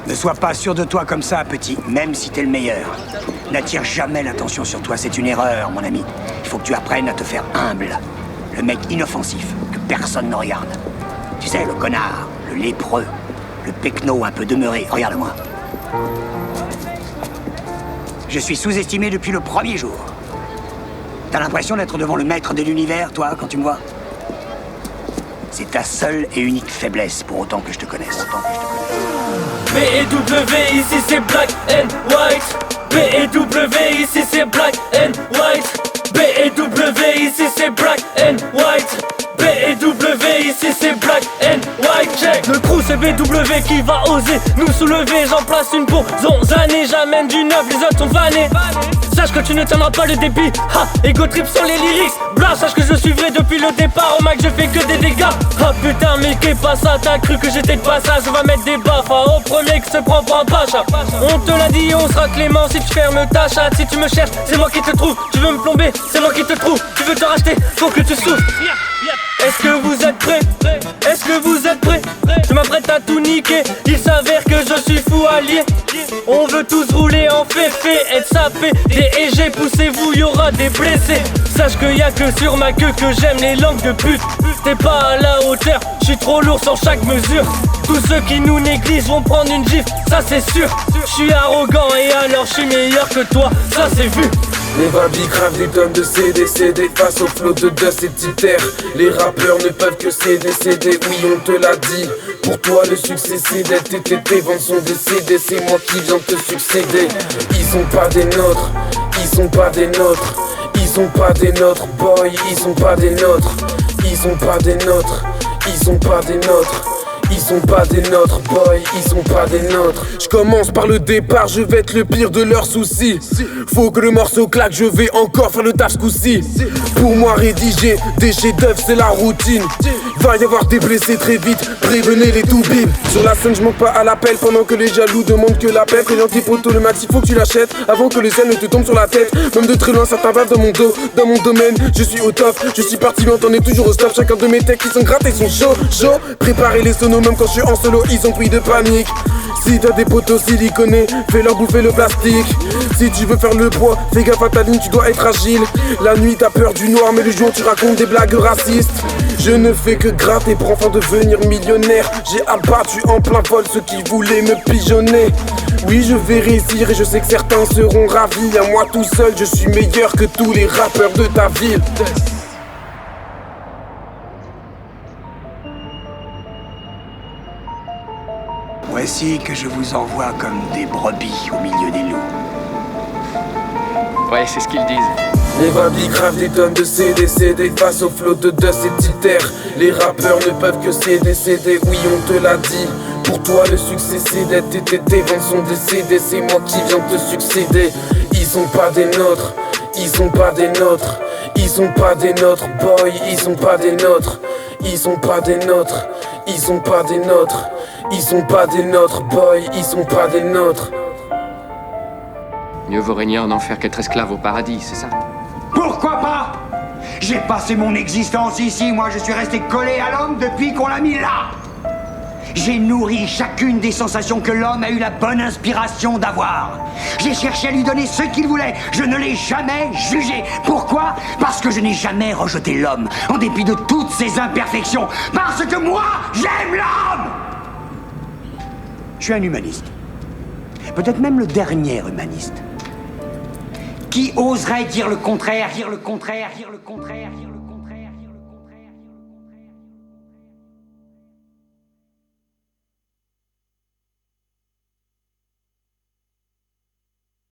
Ne sois pas sûr de toi comme ça, petit, même si t'es le meilleur. N'attire jamais l'attention sur toi, c'est une erreur, mon ami. Il faut que tu apprennes à te faire humble. Le mec inoffensif, que personne ne regarde. Tu sais, le connard, le lépreux, le pecno un peu demeuré. Regarde-moi. Je suis sous-estimé depuis le premier jour. T'as l'impression d'être devant le maître de l'univers, toi, quand tu me vois? C'est ta seule et unique faiblesse, pour autant que je te connaisse. B et W, ici c'est black and white. B et W, ici c'est black and white. B et W, ici c'est black and white. B et W, ici c'est black and white. Check. Le crew c'est BW qui va oser nous soulever. J'en place une pour Zonzane. J'amène du neuf, les autres sont vanés. Sache que tu ne tiendras pas le débit. Ha, ego trip sur les lyrics. Blah, sache que je suis vrai depuis le départ. Au Mac je fais que des dégâts. Ah putain mais qu'est pas ça? T'as cru que j'étais de passage? On va mettre des baffes au premier qui se prend pour un pacha. On te l'a dit, on sera clément si tu fermes ta chatte. Si tu me cherches, c'est moi qui te trouve. Tu veux me plomber, c'est moi qui te trouve. Tu veux te racheter, faut que tu souffres. Est-ce que vous êtes prêts? Est-ce que vous êtes prêts? Je m'apprête à tout niquer. Il s'avère que je suis fou allié. On veut tous rouler en féfé, être sapé. Des égés, poussez-vous, y'aura des blessés. Sache que y'a que sur ma queue que j'aime les langues de pute. T'es pas à la hauteur, j'suis trop lourd sur chaque mesure. Tous ceux qui nous négligent vont prendre une gifle, ça c'est sûr. J'suis arrogant et alors j'suis meilleur que toi, ça c'est vu. Les babys gravent des tonnes de CD face au flot de dust et Titer. Les rappeurs ne peuvent que céder, oui on te l'a dit. Pour toi le succès c'est d'être tes ventes sont décédées. C'est moi qui viens te succéder. Ils sont pas des nôtres, ils sont pas des nôtres. Ils sont pas des nôtres, boy, ils sont pas des nôtres. Ils sont pas des nôtres, ils sont pas des nôtres. Ils sont pas des nôtres, boy, ils sont pas des nôtres. Je commence par le départ, je vais être le pire de leurs soucis. Faut que le morceau claque, je vais encore faire le taf ce coup-ci. Pour moi rédiger des chefs-d'œuvre c'est la routine. Va y avoir des blessés très vite, prévenez les toubibs. Sur la scène je manque pas à l'appel pendant que les jaloux demandent que la paix. Préviens tes potos, le maxi faut que tu l'achètes avant que le ciel ne te tombe sur la tête. Même de très loin certains bavent dans mon dos, dans mon domaine. Je suis au top, je suis parti loin, t'en es toujours au stop. Chacun de mes techs qui sont grattés sont chauds. Préparez les sonos, même quand je suis en solo, ils ont pris de panique. Si t'as des potos siliconés, fais-leur bouffer le plastique. Si tu veux faire le poids, fais gaffe à ta ligne, tu dois être agile. La nuit t'as peur du noir, mais le jour tu racontes des blagues racistes. Je ne fais que gratter pour enfin devenir millionnaire. J'ai abattu en plein vol ceux qui voulaient me pigeonner. Oui je vais réussir et je sais que certains seront ravis. À moi tout seul, je suis meilleur que tous les rappeurs de ta ville. Voici que je vous envoie comme des brebis au milieu des loups. Ouais, c'est ce qu'ils disent. Les babys gravent des tonnes de CD face au flot de dust et Titer. Les rappeurs ne peuvent que céder, oui on te l'a dit. Pour toi le succès c'est d'être tes ventes sont décédées. C'est moi qui viens te succéder. Ils sont pas des nôtres, ils sont pas des nôtres. Ils sont pas des nôtres, boy, ils sont pas des nôtres. Ils sont pas des nôtres, ils sont pas des nôtres. Ils sont pas des nôtres, boy, ils sont pas des nôtres. Mieux vaut régner en enfer qu'être esclave au paradis, c'est ça? Pourquoi pas? J'ai passé mon existence ici, moi je suis resté collé à l'homme depuis qu'on l'a mis là. J'ai nourri chacune des sensations que l'homme a eu la bonne inspiration d'avoir. J'ai cherché à lui donner ce qu'il voulait. Je ne l'ai jamais jugé. Pourquoi? Parce que je n'ai jamais rejeté l'homme, en dépit de toutes ses imperfections. Parce que moi, j'aime l'homme! Je suis un humaniste. Peut-être même le dernier humaniste. Qui oserait dire le contraire, dire le contraire, dire le contraire, dire le contraire?